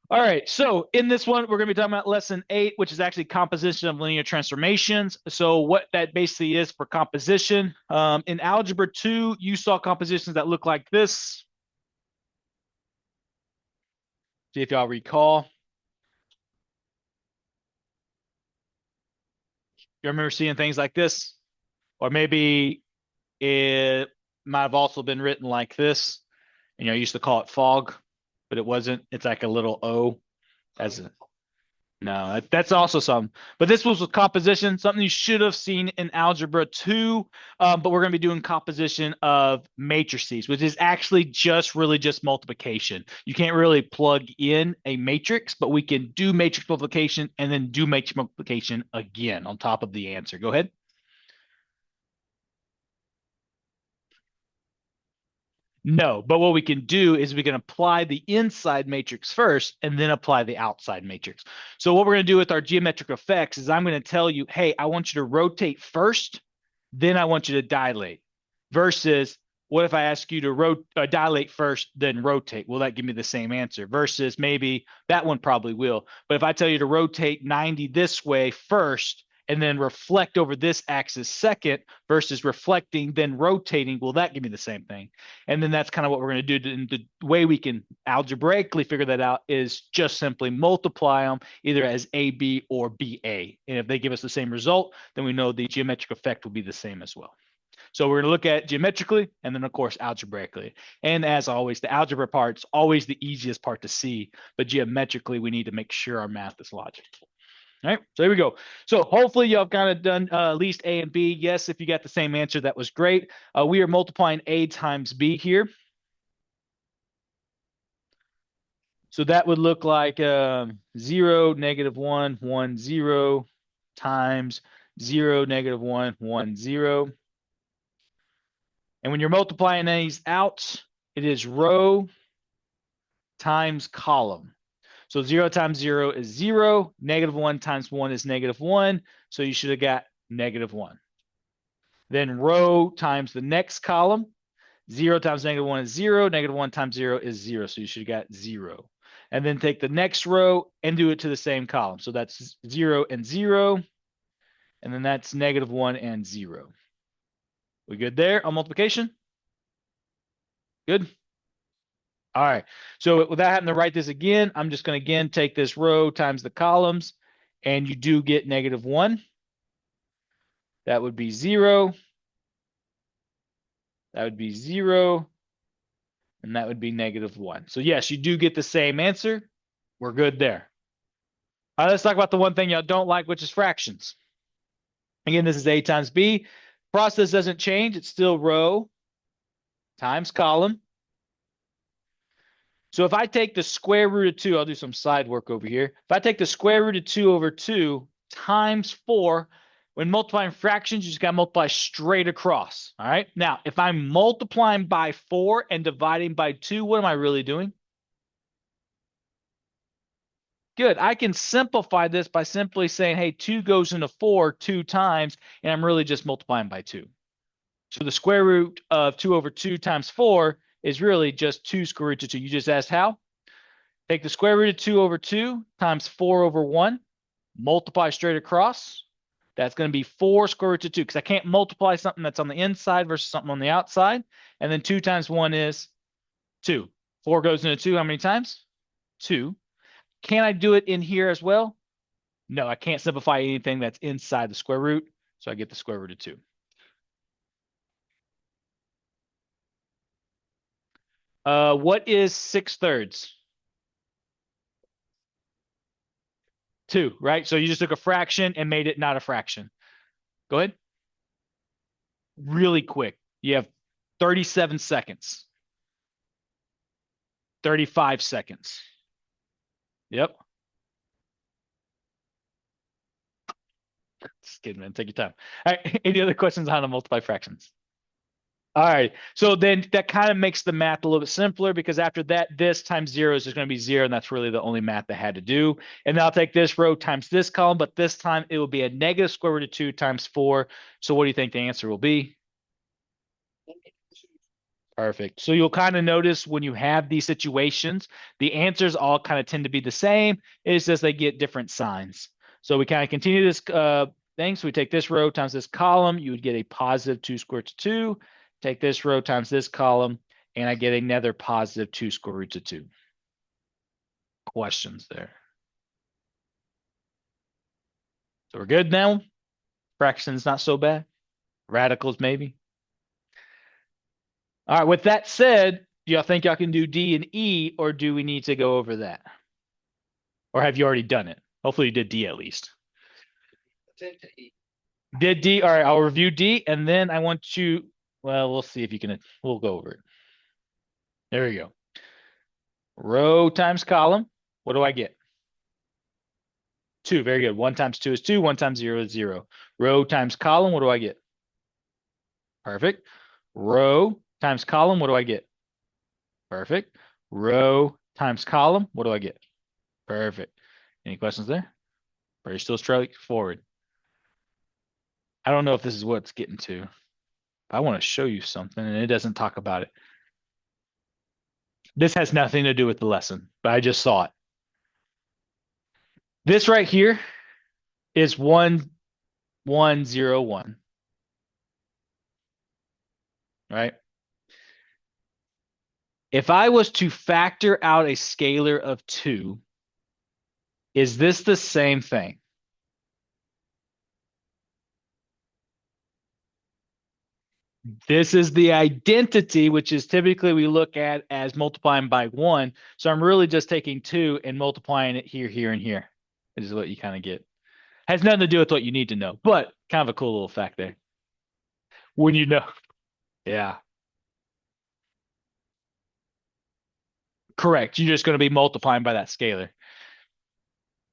All right, so in this one, we're going to be talking about lesson 8, which is actually composition of linear transformations. So what that basically is for composition. In algebra 2, you saw compositions that look like this. See if y'all recall. You remember seeing things like this? Or maybe it might have also been written like this. I used to call it fog, but it wasn't. It's like a little O as a No, that's also something. But this was with composition, something you should have seen in Algebra 2. But we're going to be doing composition of matrices, which is actually really just multiplication. You can't really plug in a matrix, but we can do matrix multiplication and then do matrix multiplication again on top of the answer. Go ahead. No, but what we can do is we can apply the inside matrix first and then apply the outside matrix. So what we're going to do with our geometric effects is I'm going to tell you, hey, I want you to rotate first, then I want you to dilate. Versus what if I ask you to dilate first, then rotate? Will that give me the same answer? Versus maybe that one probably will. But if I tell you to rotate 90 this way first, and then reflect over this axis second versus reflecting, then rotating, will that give me the same thing? And then that's kind of what we're going to do. And the way we can algebraically figure that out is just simply multiply them either as AB or BA. And if they give us the same result, then we know the geometric effect will be the same as well. So we're going to look at geometrically and then, of course, algebraically. And as always, the algebra part's always the easiest part to see, but geometrically, we need to make sure our math is logical. All right, so here we go. So hopefully y'all kind of done at least A and B. Yes, if you got the same answer, that was great. We are multiplying A times B here. So that would look like 0, -1, 1, 0 times 0, -1, 1, 0. And when you're multiplying these out, it is row times column. So 0 times 0 is 0. -1 times 1 is -1. So you should have got -1. Then row times the next column. 0 times -1 is 0. -1 times 0 is 0. So you should have got 0. And then take the next row and do it to the same column. So that's 0 and 0. And then that's -1 and 0. We good there on multiplication? Good. All right. So without having to write this again, I'm just going to again take this row times the columns, and you do get -1. That would be 0. That would be 0. And that would be -1. So yes, you do get the same answer. We're good there. All right, let's talk about the one thing y'all don't like, which is fractions. Again, this is A times B. Process doesn't change. It's still row times column. So if I take the square root of 2, I'll do some side work over here. If I take the square root of 2 over 2 times 4, when multiplying fractions, you just got to multiply straight across. All right. Now, if I'm multiplying by 4 and dividing by 2, what am I really doing? Good. I can simplify this by simply saying, hey, 2 goes into 4 2 times, and I'm really just multiplying by 2. So the square root of 2 over 2 times 4 is really just 2 square root of 2. You just asked how? Take the square root of 2 over 2 times 4 over 1, multiply straight across. That's going to be 4 square root of 2 because I can't multiply something that's on the inside versus something on the outside. And then 2 times 1 is 2. 4 goes into 2 how many times? 2. Can I do it in here as well? No, I can't simplify anything that's inside the square root, so I get the square root of 2. What is 6/3? 2, right? So you just took a fraction and made it not a fraction. Go ahead. Really quick. You have 37 seconds. 35 seconds. Yep. Just kidding, man. Take your time. All right. Any other questions on how to multiply fractions? All right. So then that kind of makes the math a little bit simpler because after that, this times 0 is just going to be 0, and that's really the only math I had to do. And then I'll take this row times this column, but this time it will be a negative square root of 2 times 4. So what do you think the answer will be? Perfect. So you'll kind of notice when you have these situations, the answers all kind of tend to be the same. It's just they get different signs. So we kind of continue this thing. So we take this row times this column. You would get a positive 2 square root of 2. Take this row times this column, and I get another positive 2 square roots of 2. Questions there? So we're good now. Fractions not so bad. Radicals maybe. All right. With that said, do y'all think y'all can do D and E, or do we need to go over that? Or have you already done it? Hopefully you did D at least. Did D. All right. I'll review D, and then I want you. Well, we'll see if you can. We'll go over it. There we go. Row times column. What do I get? 2. Very good. 1 times 2 is 2. 1 times 0 is 0. Row times column. What do I get? Perfect. Row times column. What do I get? Perfect. Row times column. What do I get? Perfect. Any questions there? Pretty still straightforward. I don't know if this is what it's getting to. I want to show you something, and it doesn't talk about it. This has nothing to do with the lesson, but I just saw it. This right here is 1, 1, 0, 1. Right? If I was to factor out a scalar of 2, is this the same thing? This is the identity, which is typically we look at as multiplying by 1. So I'm really just taking 2 and multiplying it here, here, and here. This is what you kind of get. Has nothing to do with what you need to know, but kind of a cool little fact there. When you know. Yeah. Correct. You're just going to be multiplying by that scalar.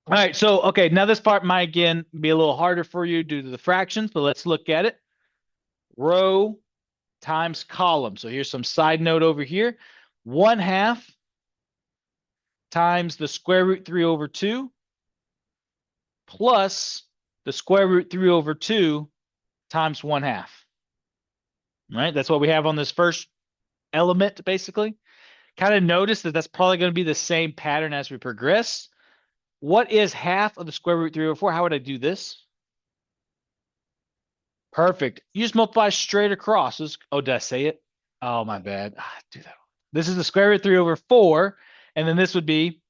All right. So, okay. Now this part might, again, be a little harder for you due to the fractions, but let's look at it. Row times column. So here's some side note over here. 1/2 times the square root 3 over 2 plus the square root 3 over 2 times 1/2. Right? That's what we have on this first element, basically. Kind of notice that that's probably going to be the same pattern as we progress. What is half of the square root 3 over 4? How would I do this? Perfect. You just multiply straight across. Oh, did I say it? Oh, my bad. Do that. This is the square root 3 over 4. And then this would be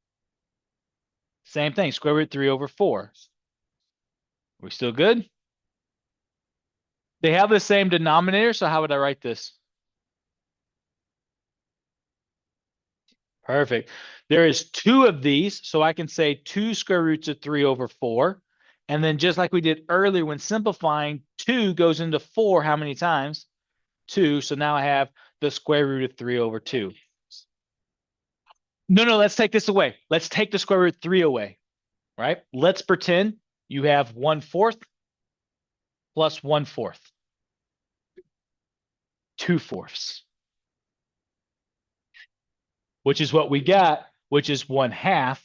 same thing, square root 3 over 4. Are we still good? They have the same denominator, so how would I write this? Perfect. There is 2 of these, so I can say 2 square roots of 3 over 4. And then just like we did earlier when simplifying, 2 goes into 4 how many times? 2. So now I have the square root of 3 over 2. No, let's take this away. Let's take the square root 3 away, right? Let's pretend you have 1/4 plus 1/4. 2/4. Which is what we got, which is 1/2.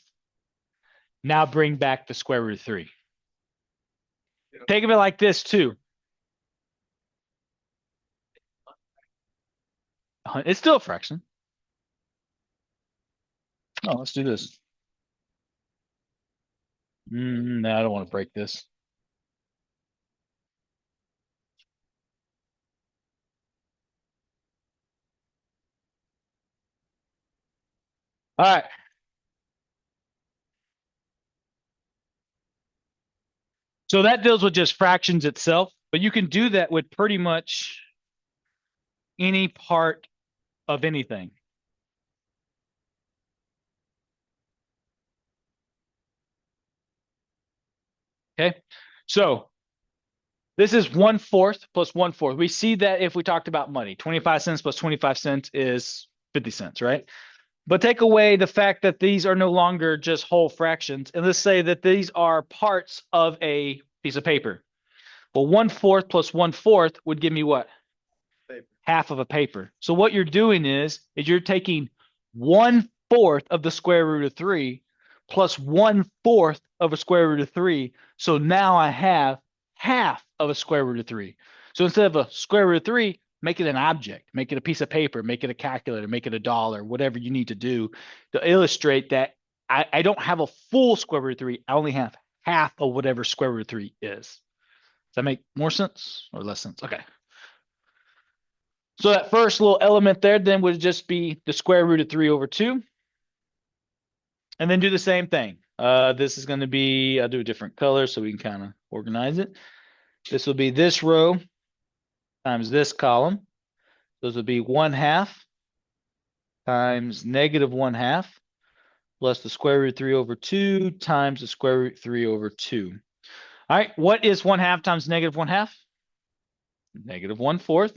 Now bring back the square root of 3. Think of it like this too. It's still a fraction. Oh, let's do this. No, I don't want to break this. All right. So that deals with just fractions itself, but you can do that with pretty much any part of anything. Okay. So this is 1/4 plus 1/4. We see that if we talked about money, 25 cents plus 25 cents is 50 cents, right? But take away the fact that these are no longer just whole fractions. And let's say that these are parts of a piece of paper. Well, 1/4 plus 1/4 would give me what? Paper. Half of a paper. So what you're doing is you're taking 1/4 of the square root of 3 plus 1/4 of a square root of 3. So now I have half of a square root of 3. So instead of a square root of 3, make it an object, make it a piece of paper, make it a calculator, make it a dollar, whatever you need to do to illustrate that I don't have a full square root of 3. I only have half of whatever square root of 3 is. Does that make more sense or less sense? Okay. So that first little element there then would just be the square root of 3 over 2. And then do the same thing. This is going to be, I'll do a different color so we can kind of organize it. This will be this row times this column. Those would be 1/2 times negative 1/2 plus the square root of 3 over 2 times the square root of 3 over 2. All right, what is 1/2 times negative 1/2? Negative 1/4.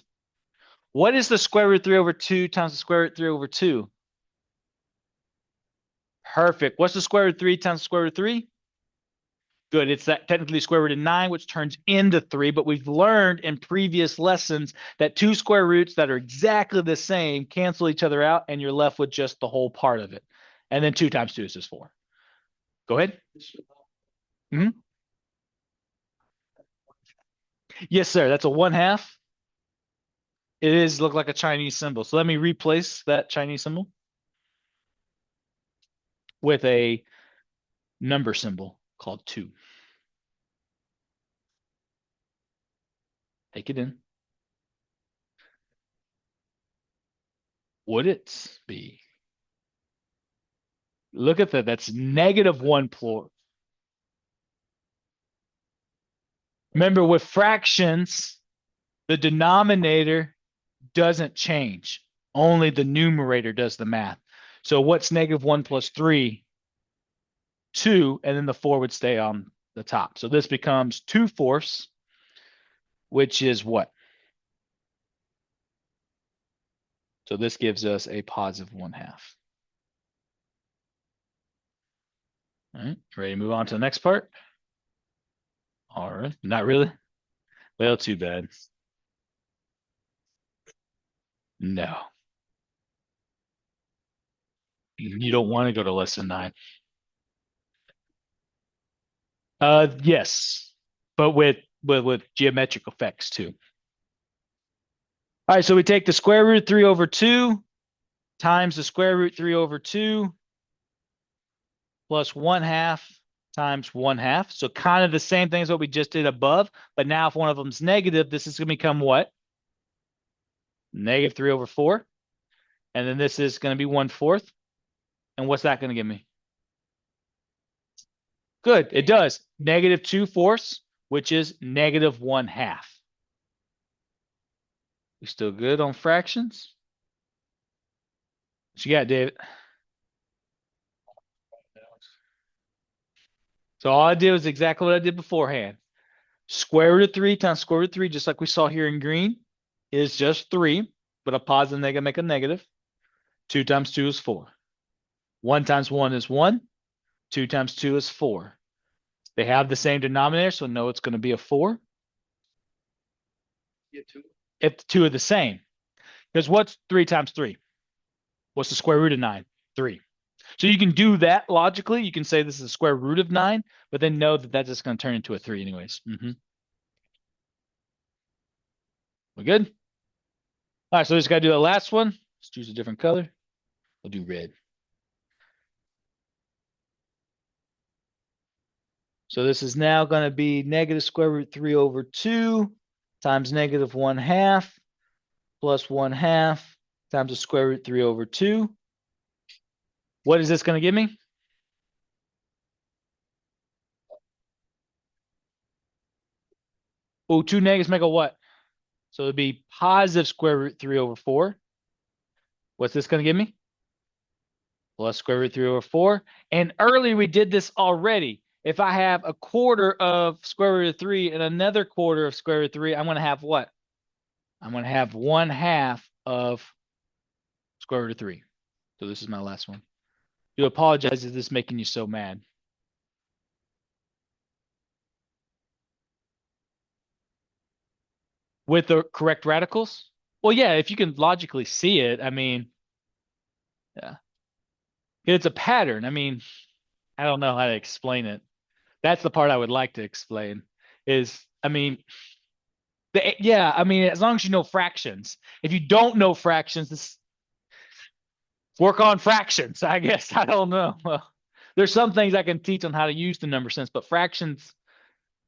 What is the square root of 3 over 2 times the square root of 3 over 2? Perfect. What's the square root of 3 times the square root of 3? Good. It's that technically square root of 9, which turns into 3. But we've learned in previous lessons that two square roots that are exactly the same cancel each other out, and you're left with just the whole part of it. And then 2 times 2 is just 4. Go ahead. Yes, sir. That's a 1/2. It is look like a Chinese symbol. So let me replace that Chinese symbol with a number symbol called 2. Take it in. Would it be? Look at that. That's negative 1 plus. Remember, with fractions, the denominator doesn't change. Only the numerator does the math. So what's negative 1 plus 3? 2, and then the 4 would stay on the top. So this becomes 2/4, which is what? So this gives us a positive 1/2. All right, ready to move on to the next part? All right, not really? Well, too bad. No. You don't want to go to lesson 9. Yes, but with geometric effects too. All right, so we take the square root of 3 over 2 times the square root of 3 over 2 plus 1/2 times 1/2. So kind of the same thing as what we just did above, but now if one of them's negative, this is going to become what? Negative 3 over 4. And then this is going to be 1/4. And what's that going to give me? Good, it does. Negative 2/4, which is negative 1/2. We still good on fractions? What you got, David? So all I did was exactly what I did beforehand. Square root of 3 times square root of 3, just like we saw here in green, is just 3, but a positive and negative make a negative. 2 times 2 is 4. 1 times 1 is 1. 2 times 2 is 4. They have the same denominator, so no, it's going to be a 4. If the two are the same. Because what's 3 times 3? What's the square root of 9? 3. So you can do that logically. You can say this is the square root of 9, but then know that that's just going to turn into a 3 anyways. We good? All right, so we just got to do the last one. Let's choose a different color. We'll do red. So this is now going to be negative square root 3 over 2 times negative 1/2 plus 1/2 times the square root 3 over 2. What is this going to give me? Oh, 2 negatives make a what? So it'd be positive square root 3 over 4. What's this going to give me? Plus square root 3 over 4. And earlier we did this already. If I have a quarter of square root of 3 and another quarter of square root of 3, I'm going to have what? I'm going to have 1/2 of square root of 3. So this is my last one. Do apologize if this is making you so mad. With the correct radicals? Well, yeah, if you can logically see it, I mean, yeah. It's a pattern. I mean, I don't know how to explain it. That's the part I would like to explain is, I mean, Yeah, I mean, as long as you know fractions. If you don't know fractions, work on fractions, I guess. I don't know. Well, there's some things I can teach on how to use the number sense, but fractions,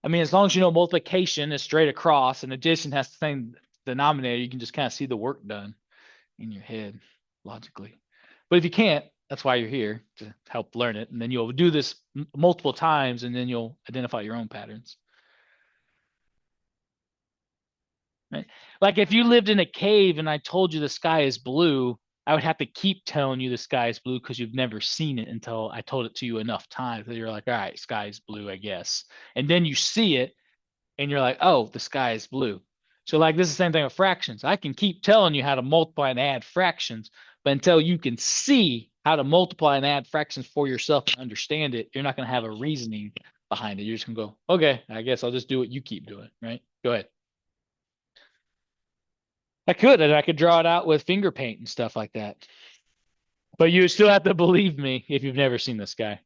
I mean, as long as you know multiplication is straight across and addition has the same denominator, you can just kind of see the work done in your head logically. But if you can't, that's why you're here to help learn it. And then you'll do this multiple times and then you'll identify your own patterns. Right? Like if you lived in a cave and I told you the sky is blue, I would have to keep telling you the sky is blue because you've never seen it until I told it to you enough times that you're like, all right, sky is blue, I guess. And then you see it and you're like, oh, the sky is blue. So like this is the same thing with fractions. I can keep telling you how to multiply and add fractions, but until you can see how to multiply and add fractions for yourself and understand it, you're not going to have a reasoning behind it. You're just going to go, okay, I guess I'll just do what you keep doing, right? Go ahead. I could, and I could draw it out with finger paint and stuff like that. But you still have to believe me if you've never seen this guy.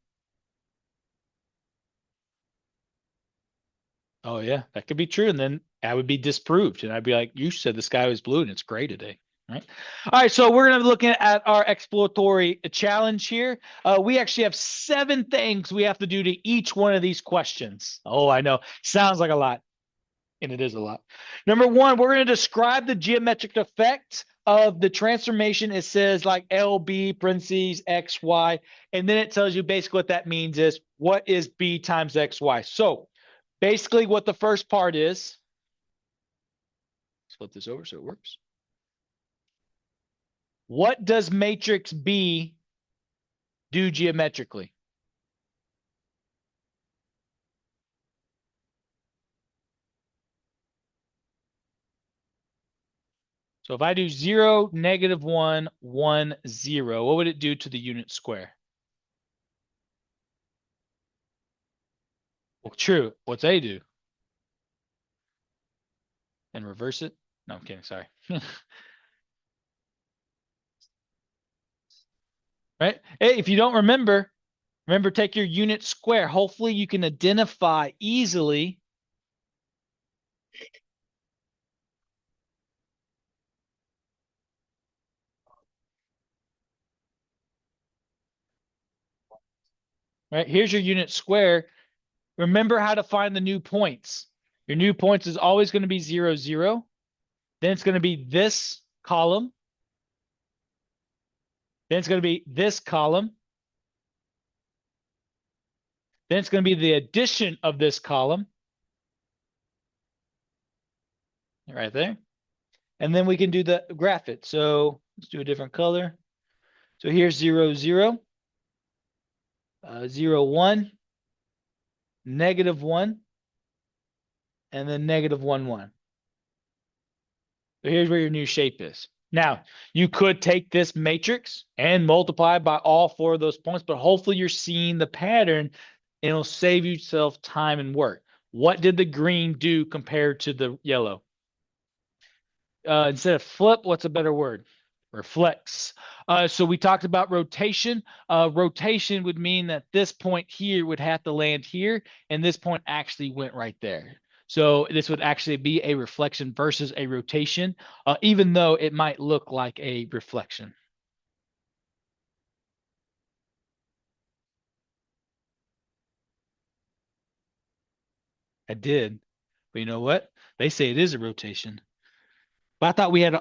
Oh yeah, that could be true. And then I would be disproved. And I'd be like, you said the sky was blue and it's gray today. Right. All right. So we're going to be looking at our exploratory challenge here. We actually have 7 things we have to do to each one of these questions. Oh, I know. Sounds like a lot. And it is a lot. Number 1, we're going to describe the geometric effect of the transformation. It says like LB parentheses XY. And then it tells you basically what that means is what is B times XY. So basically what the first part is, let's flip this over so it works. What does matrix B do geometrically? So if I do 0, -1, 1, 0, what would it do to the unit square? Well, true. What's A do? And reverse it? No, I'm kidding. Sorry. Right? Hey, if you don't remember, take your unit square. Hopefully you can identify easily. Right? Here's your unit square. Remember how to find the new points. Your new points is always going to be 0, 0. Then it's going to be this column. Then it's going to be this column. Then it's going to be the addition of this column. Right there. And then we can do the graph it. So let's do a different color. So here's 0, 0, 0, 1, -1, and then -1, 1. So here's where your new shape is. Now, you could take this matrix and multiply by all 4 of those points, but hopefully you're seeing the pattern and it'll save yourself time and work. What did the green do compared to the yellow? Instead of flip, what's a better word? Reflects. So we talked about rotation. Rotation would mean that this point here would have to land here, and this point actually went right there. So this would actually be a reflection versus a rotation, even though it might look like a reflection. I did, but you know what? They say it is a rotation. But I thought we had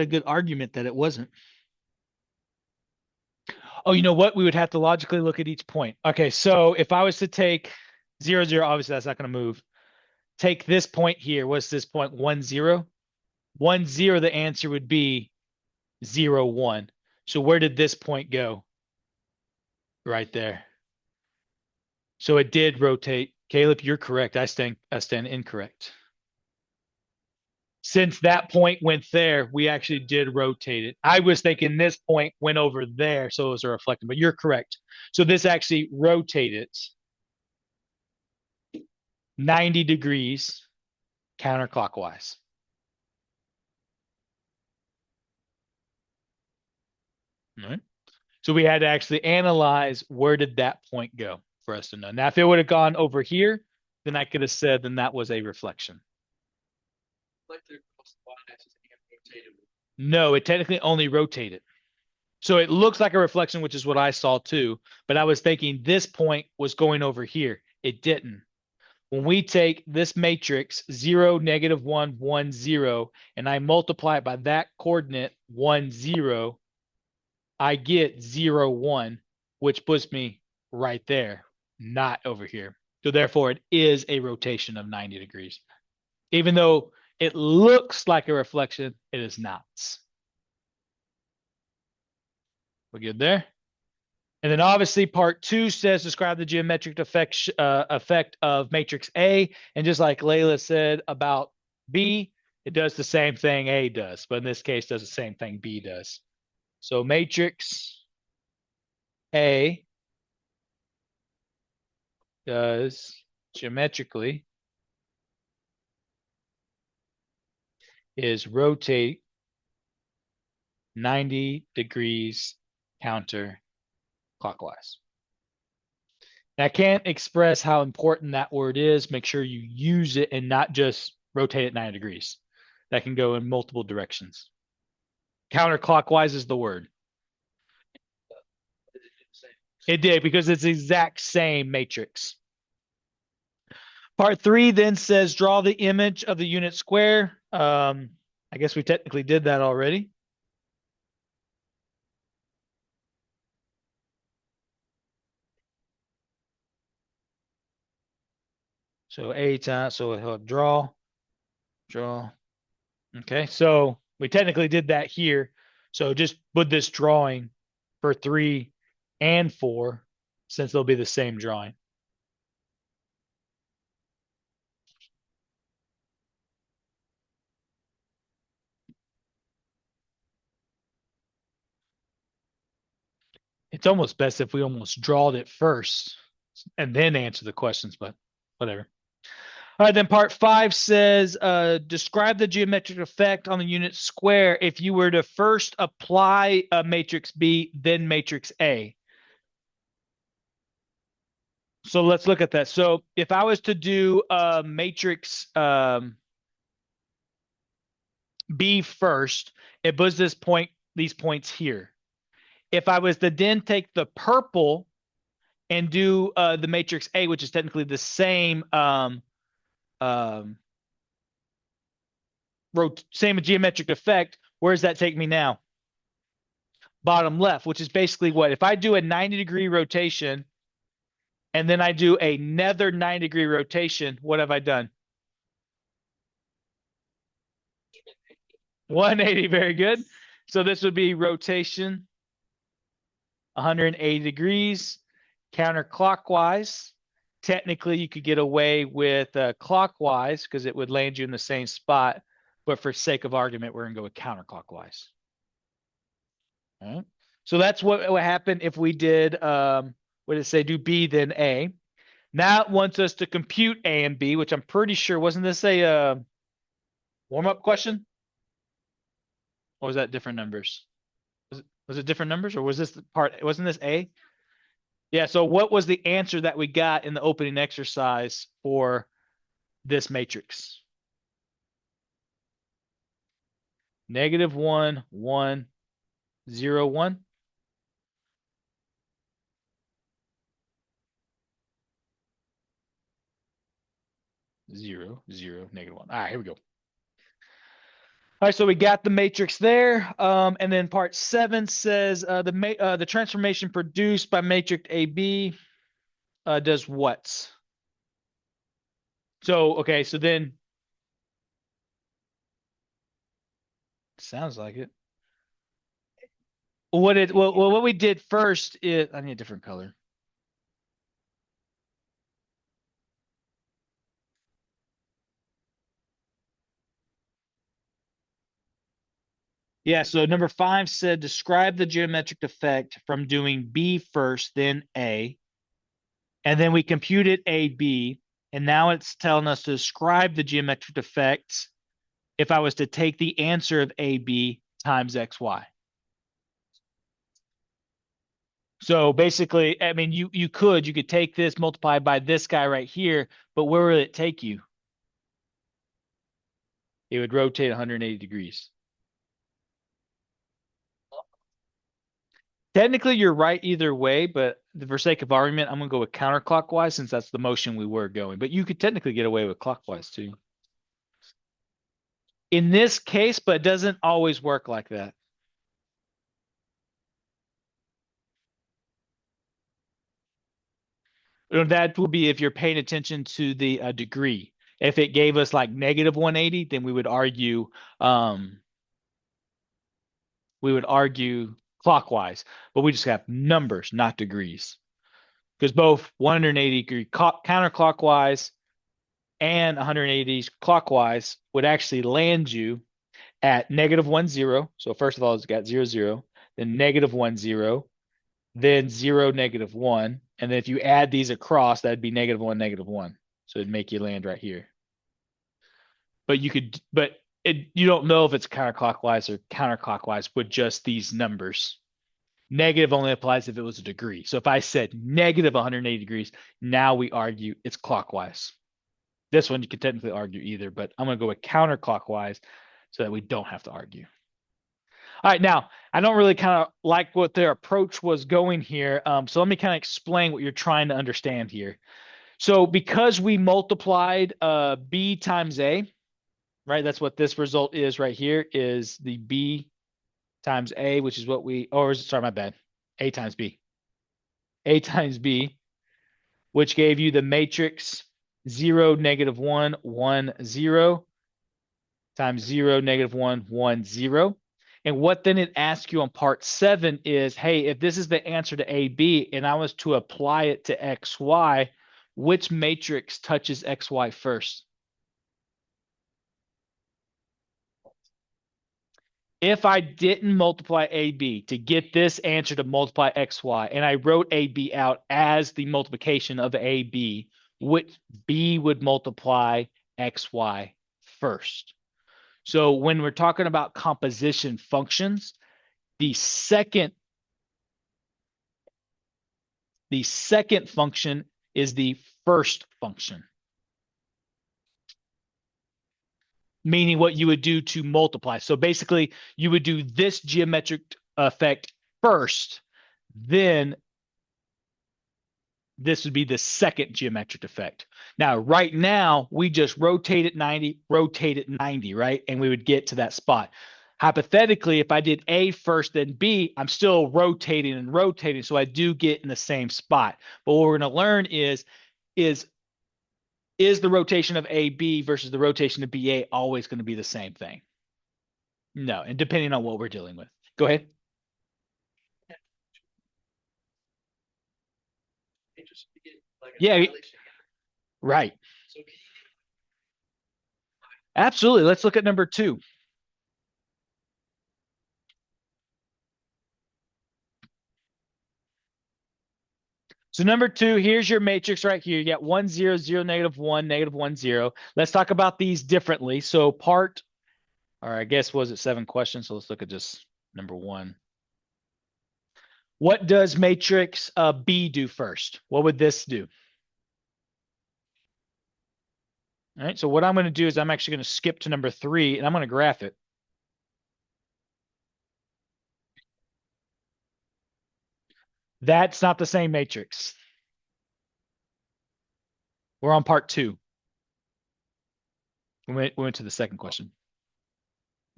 a good argument that it wasn't. Oh, you know what? We would have to logically look at each point. Okay, so if I was to take 0, 0, obviously that's not going to move. Take this point here. What's this point? 1, 0. 1, 0, the answer would be 0, 1. So where did this point go? Right there. So it did rotate. Caleb, you're correct. I stand incorrect. Since that point went there, we actually did rotate it. I was thinking this point went over there, so it was a reflection, but you're correct. So this actually rotated 90 degrees counterclockwise. All right. So we had to actually analyze where did that point go for us to know. Now, if it would have gone over here, then I could have said then that was a reflection. No, it technically only rotated. So it looks like a reflection, which is what I saw too. But I was thinking this point was going over here. It didn't. When we take this matrix 0, -1, 1, 0, and I multiply it by that coordinate 1, 0, I get 0, 1, which puts me right there, not over here. So therefore, it is a rotation of 90 degrees. Even though it looks like a reflection, it is not. We're good there? And then obviously part 2 says describe the geometric effect of matrix A. And just like Layla said about B, it does the same thing A does, but in this case does the same thing B does. So matrix A does geometrically is rotate 90 degrees counterclockwise. I can't express how important that word is. Make sure you use it and not just rotate it 90 degrees. That can go in multiple directions. Counterclockwise is the word. It did because it's the exact same matrix. Part 3 then says draw the image of the unit square. I guess we technically did that already. So A times, so he'll draw. Okay, so we technically did that here. So just put this drawing for 3 and 4, since they'll be the same drawing. It's almost best if we almost drawed it first and then answer the questions, but whatever. All right, then part 5 says describe the geometric effect on the unit square if you were to first apply a matrix B, then matrix A. So let's look at that. So if I was to do matrix B first, it puts these points here. If I was to then take the purple and do the matrix A, which is technically the same same geometric effect, where does that take me now? Bottom left, which is basically what? If I do a 90-degree rotation and then I do another 90-degree rotation, what have I done? 180, very good. So this would be rotation 180 degrees counterclockwise. Technically, you could get away with clockwise because it would land you in the same spot. But for sake of argument, we're going to go with counterclockwise. All right. So that's what would happen if we did, what did it say, do B then A. Now it wants us to compute A and B, which I'm pretty sure, wasn't this a warm-up question? Or was that different numbers? Was it different numbers or was this the part, wasn't this A? Yeah, so what was the answer that we got in the opening exercise for this matrix? -1, 1, 0, 1. Zero, zero, -1. All right, here we go. All right, so we got the matrix there. And then part 7 says the transformation produced by matrix AB does what? So, okay, so then sounds like it. What we did first is I need a different color. Yeah, so number 5 said describe the geometric effect from doing B first, then A. And then we computed AB, and now it's telling us to describe the geometric effect if I was to take the answer of AB times XY. So basically, I mean, you could take this, multiply by this guy right here, but where will it take you? It would rotate 180 degrees. Technically, you're right either way, but for sake of argument, I'm going to go with counterclockwise since that's the motion we were going. But you could technically get away with clockwise too. In this case, but it doesn't always work like that. That would be if you're paying attention to the degree. If it gave us like negative 180, then we would argue clockwise, but we just have numbers, not degrees. Because both 180 degree counterclockwise and 180 clockwise would actually land you at negative 1, 0. So first of all, it's got 0, 0, then negative 1, 0, then 0, negative 1. And then if you add these across, that'd be negative 1, negative 1. So it'd make you land right here. But you don't know if it's counterclockwise or counterclockwise with just these numbers. Negative only applies if it was a degree. So if I said negative 180 degrees, now we argue it's clockwise. This one you could technically argue either, but I'm going to go with counterclockwise so that we don't have to argue. All right, now I don't really kind of like what their approach was going here. So let me kind of explain what you're trying to understand here. So because we multiplied B times A, right? That's what this result is right here, is the B times A, which is what sorry, my bad. A times B. A times B, which gave you the matrix 0, negative 1, 1, 0 times 0, negative 1, 1, 0. And what then it asks you on part 7 is, hey, if this is the answer to AB and I was to apply it to XY, which matrix touches XY first? If I didn't multiply AB to get this answer to multiply XY, and I wrote AB out as the multiplication of AB, which B would multiply XY first. So when we're talking about composition functions, the second function is the first function. Meaning what you would do to multiply. So basically, you would do this geometric effect first, then this would be the second geometric effect. Now, right now, we just rotate it 90, right? And we would get to that spot. Hypothetically, if I did A first, then B, I'm still rotating and rotating, so I do get in the same spot. But what we're going to learn is the rotation of AB versus the rotation of BA always going to be the same thing? No, and depending on what we're dealing with. Go ahead. Yeah, right. Absolutely. Let's look at number 2. So number 2, here's your matrix right here. You got 1, 0, 0, negative 1, negative 1, 0. Let's talk about these differently. So I guess was it 7 questions? So let's look at just number 1. What does matrix B do first? What would this do? All right, so what I'm going to do is I'm actually going to skip to number 3, and I'm going to graph it. That's not the same matrix. We're on part 2. We went to the second question.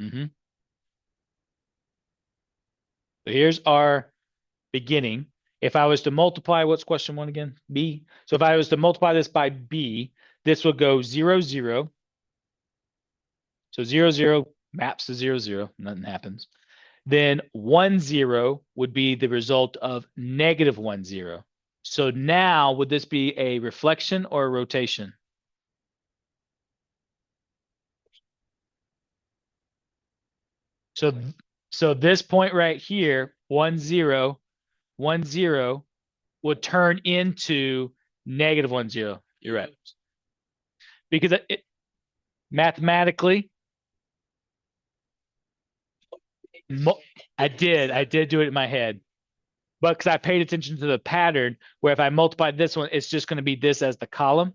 So here's our beginning. If I was to multiply, what's question 1 again? B. So if I was to multiply this by B, this would go 0, 0. So 0, 0 maps to 0, 0. Nothing happens. Then 1, 0 would be the result of negative 1, 0. So now, would this be a reflection or a rotation? So this point right here, 1, 0, 1, 0 would turn into negative 1, 0. You're right. Because mathematically, I did do it in my head. But because I paid attention to the pattern where if I multiply this one, it's just going to be this as the column.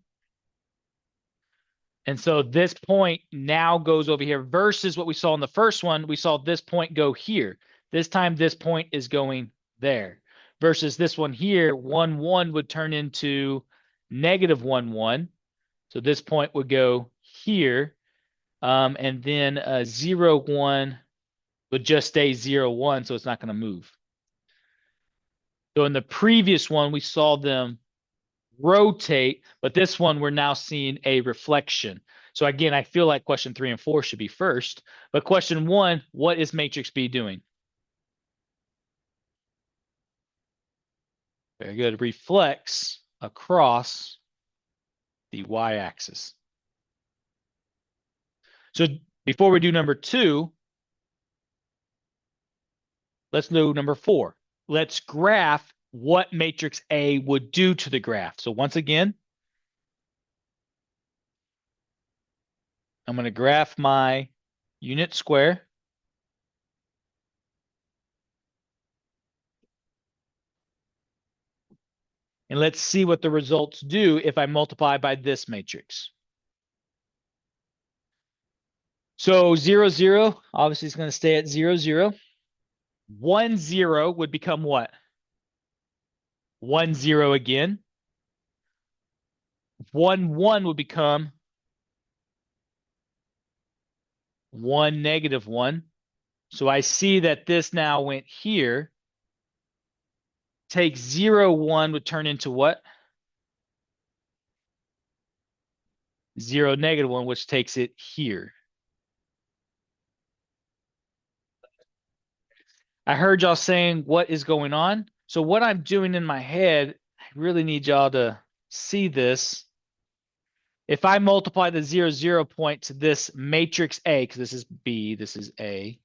And so this point now goes over here versus what we saw in the first one. We saw this point go here. This time this point is going there versus this one here. 1, 1 would turn into negative 1, 1. So this point would go here. And then 0, 1 would just stay 0, 1. So it's not going to move. So in the previous one, we saw them rotate, but this one we're now seeing a reflection. So again, I feel like question 3 and 4 should be first, but question 1, what is matrix B doing? Very good. Reflects across the y-axis. So before we do number 2, let's do number 4. Let's graph what matrix A would do to the graph. So once again, I'm going to graph my unit square. And let's see what the results do if I multiply by this matrix. So 0, 0, obviously it's going to stay at 0, 0. 1, 0 would become what? 1, 0 again. 1, 1 would become 1, negative 1. So I see that this now went here. Take 0, 1 would turn into what? 0, negative 1, which takes it here. I heard y'all saying what is going on. So what I'm doing in my head, I really need y'all to see this. If I multiply the 0, 0 point to this matrix A, because this is B, this is A,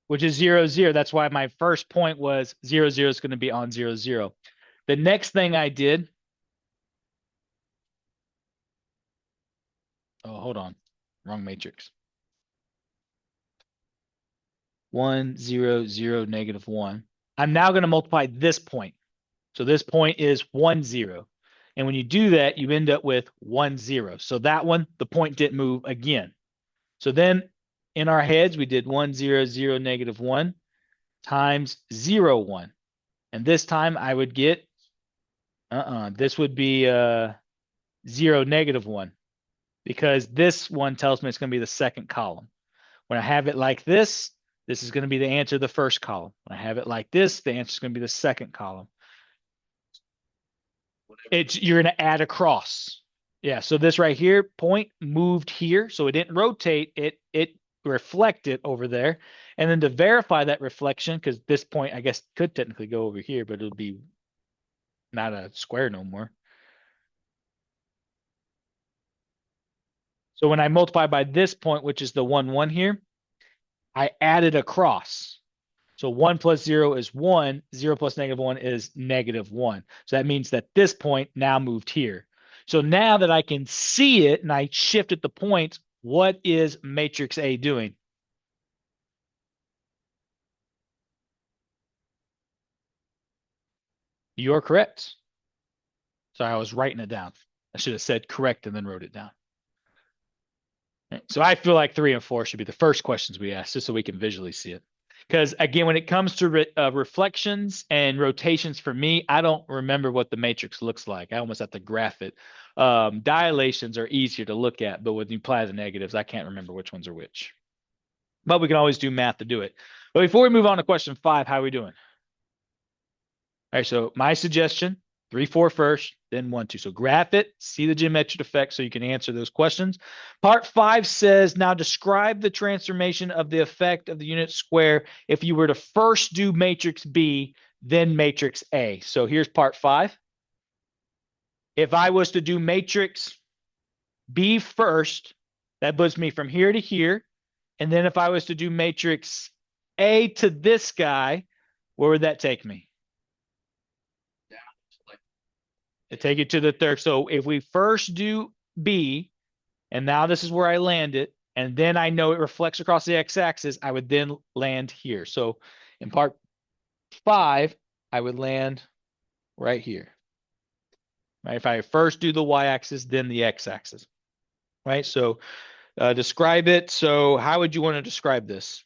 which is 0, 0. That's why my first point was 0, 0 is going to be on 0, 0. The next thing I did, oh, hold on, wrong matrix. 1, 0, 0, negative 1. I'm now going to multiply this point. So this point is 1, 0. And when you do that, you end up with 1, 0. So that one, the point didn't move again. So then in our heads, we did 1, 0, 0, negative 1 times 0, 1. And this time I would get, this would be 0, negative 1. Because this one tells me it's going to be the second column. When I have it like this is going to be the answer to the first column. When I have it like this, the answer is going to be the second column. You're going to add across. Yeah, so this right here, point moved here. So it didn't rotate, it reflected over there. And then to verify that reflection, because this point, I guess, could technically go over here, but it'll be not a square no more. So when I multiply by this point, which is the 1, 1 here, I added across. So 1 plus 0 is 1. 0 plus negative 1 is negative 1. So that means that this point now moved here. So now that I can see it and I shifted the points, what is matrix A doing? You're correct. Sorry, I was writing it down. I should have said correct and then wrote it down. So I feel like 3 and 4 should be the first questions we ask, just so we can visually see it. Because again, when it comes to reflections and rotations for me, I don't remember what the matrix looks like. I almost have to graph it. Dilations are easier to look at, but when you apply the negatives, I can't remember which ones are which. But we can always do math to do it. But before we move on to question 5, how are we doing? All right, so my suggestion, 3, 4 first, then 1, 2. So graph it, see the geometric effect so you can answer those questions. Part 5 says, now describe the transformation of the effect of the unit square if you were to first do matrix B, then matrix A. So here's part 5. If I was to do matrix B first, that puts me from here to here. And then if I was to do matrix A to this guy, where would that take me? It take it to the third. So if we first do B, and now this is where I land it, and then I know it reflects across the x-axis, I would then land here. So in part 5, I would land right here. right? If I first do the y-axis, then the x-axis, right? So describe it. So how would you want to describe this?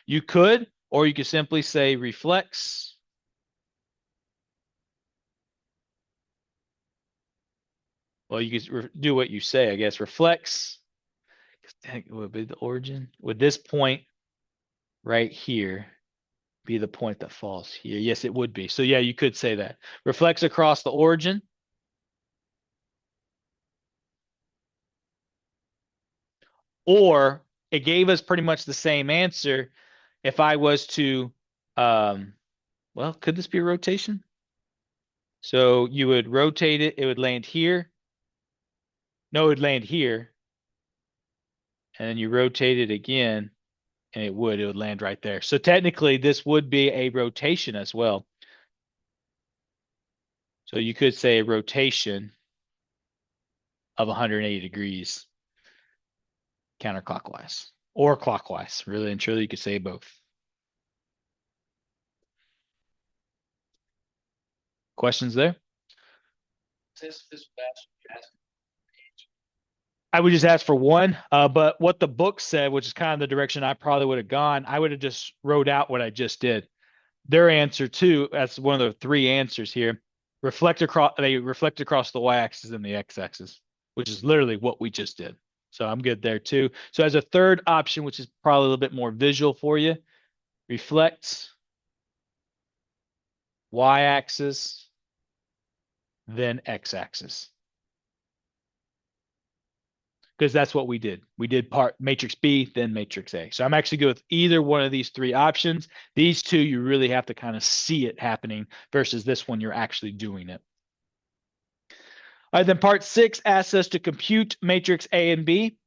You could, or you could simply say reflex. Well, you could do what you say, I guess. Reflex. It would be the origin. Would this point right here be the point that falls here? Yes, it would be. So yeah, you could say that. Reflects across the origin. Or it gave us pretty much the same answer if I was to, well, could this be a rotation? So you would rotate it, it would land here. No, it would land here. And then you rotate it again, and it would land right there. So technically, this would be a rotation as well. So you could say a rotation of 180 degrees counterclockwise or clockwise. Really and truly, you could say both. Questions there? I would just ask for one. But what the book said, which is kind of the direction I probably would have gone, I would have just wrote out what I just did. Their answer too, that's one of the three answers here. They reflect across the y-axis and the x-axis, which is literally what we just did. So I'm good there too. So as a third option, which is probably a little bit more visual for you, reflects y-axis, then x-axis. Because that's what we did. We did part matrix B, then matrix A. So I'm actually good with either one of these three options. These two, you really have to kind of see it happening versus this one, you're actually doing it. All right, then part 6 asks us to compute matrix A and B.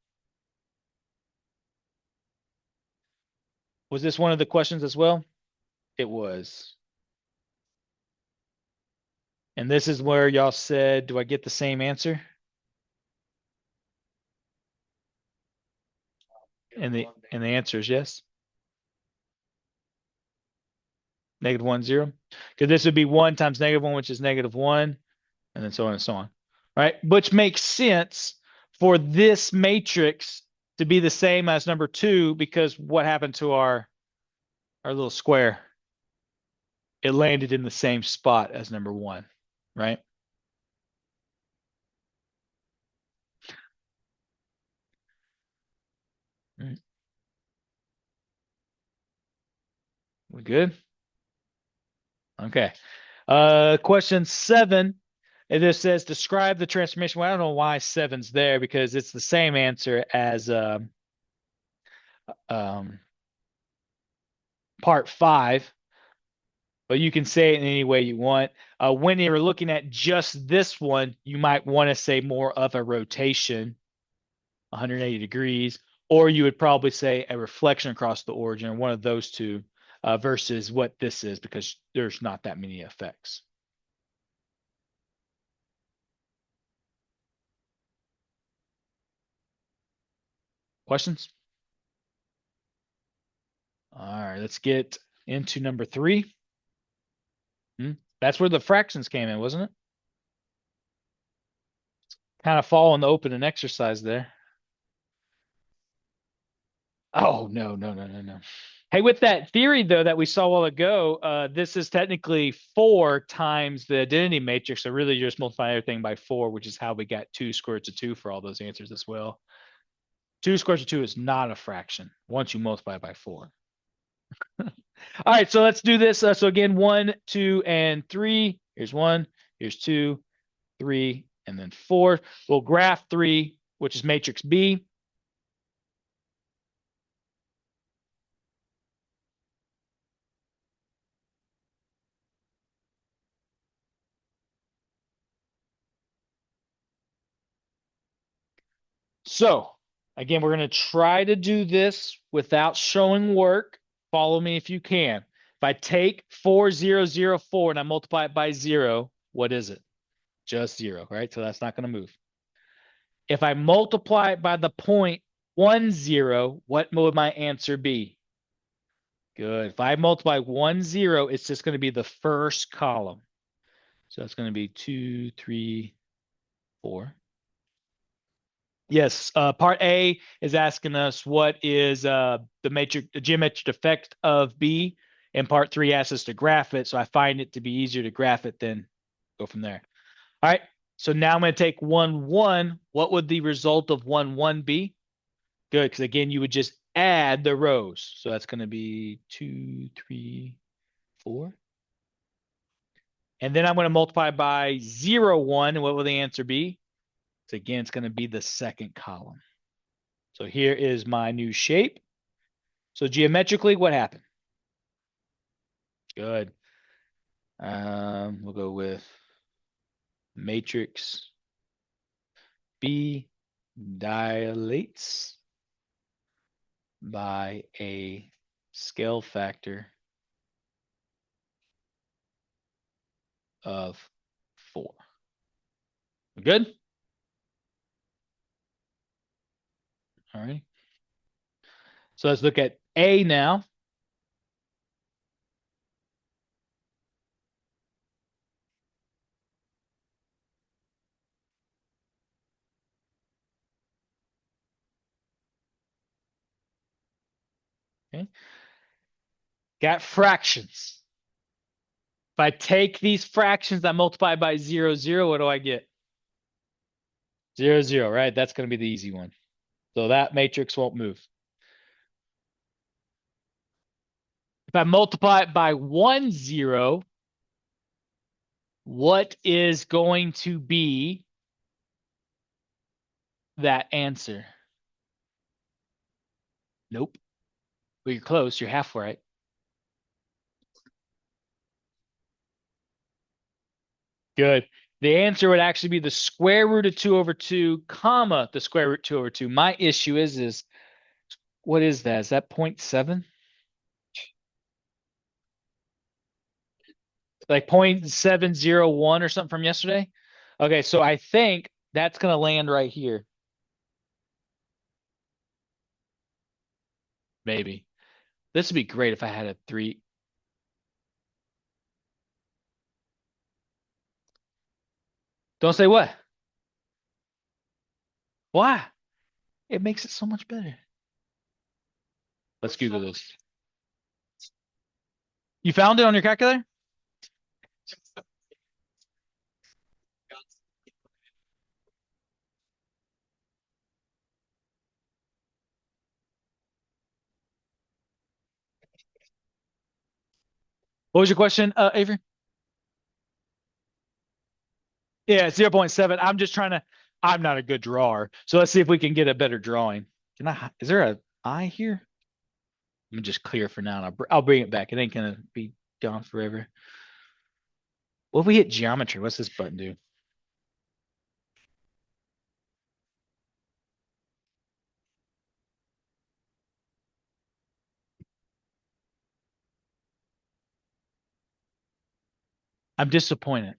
Was this one of the questions as well? It was. And this is where y'all said, do I get the same answer? And the answer is yes. -1, 0. Because this would be 1 times -1, which is -1, and then so on and so on. Right? Which makes sense for this matrix to be the same as number 2, because what happened to our little square? It landed in the same spot as number 1, right? We good? Okay. Question 7. It just says describe the transformation. Well, I don't know why 7's there because it's the same answer as part 5, but you can say it in any way you want. When you're looking at just this one, you might want to say more of a rotation, 180 degrees, or you would probably say a reflection across the origin, or one of those two, versus what this is, because there's not that many effects. Questions? All right, let's get into number 3. That's where the fractions came in, wasn't it? Kind of fall in the open and exercise there. Oh, no, no, no, no, no. Hey, with that theory, though, that we saw a while ago, this is technically 4 times the identity matrix. So really, you're just multiplying everything by 4, which is how we got 2 square roots of 2 for all those answers as well. 2 square roots of 2 is not a fraction once you multiply by 4. All right, so let's do this. So again, 1, 2, and 3. Here's 1, here's 2, 3, and then 4. We'll graph 3, which is matrix B. So again, we're going to try to do this without showing work. Follow me if you can. If I take 4004 and I multiply it by 0, what is it? Just 0, right? So that's not going to move. If I multiply it by the 0.10, what would my answer be? Good. If I multiply 10, it's just going to be the first column. So that's going to be 2, 3, 4. Yes, part A is asking us what is the geometric effect of B, and part 3 asks us to graph it. So I find it to be easier to graph it than go from there. All right. So now I'm going to take 1, 1. What would the result of 1, 1 be? Good, because again, you would just add the rows. So that's going to be 2, 3, 4. And then I'm going to multiply by 0, 1. And what will the answer be? So again, it's going to be the second column. So here is my new shape. So geometrically, what happened? Good. We'll go with matrix B dilates by a scale factor of 4. Good? All right. So let's look at A now. Okay. Got fractions. If I take these fractions that multiply by 0, 0, what do I get? 0, 0, right? That's going to be the easy one. So that matrix won't move. If I multiply it by 1, 0, what is going to be that answer? Nope. Well, you're close. You're half right. Good. The answer would actually be the square root of 2 over 2, comma, the square root 2 over 2. My issue is what is that? Is that 0.7? Like 0.701 or something from yesterday? Okay, so I think that's going to land right here. Maybe. This would be great if I had a 3. Don't say what? Why? It makes it so much better. Let's Google this. You found it on your calculator? What was your question, Avery? Yeah, 0.7. I'm not a good drawer. So let's see if we can get a better drawing. Is there a I here? Let me just clear for now and I'll bring it back. It ain't gonna be gone forever. What if we hit geometry? What's this button do? I'm disappointed.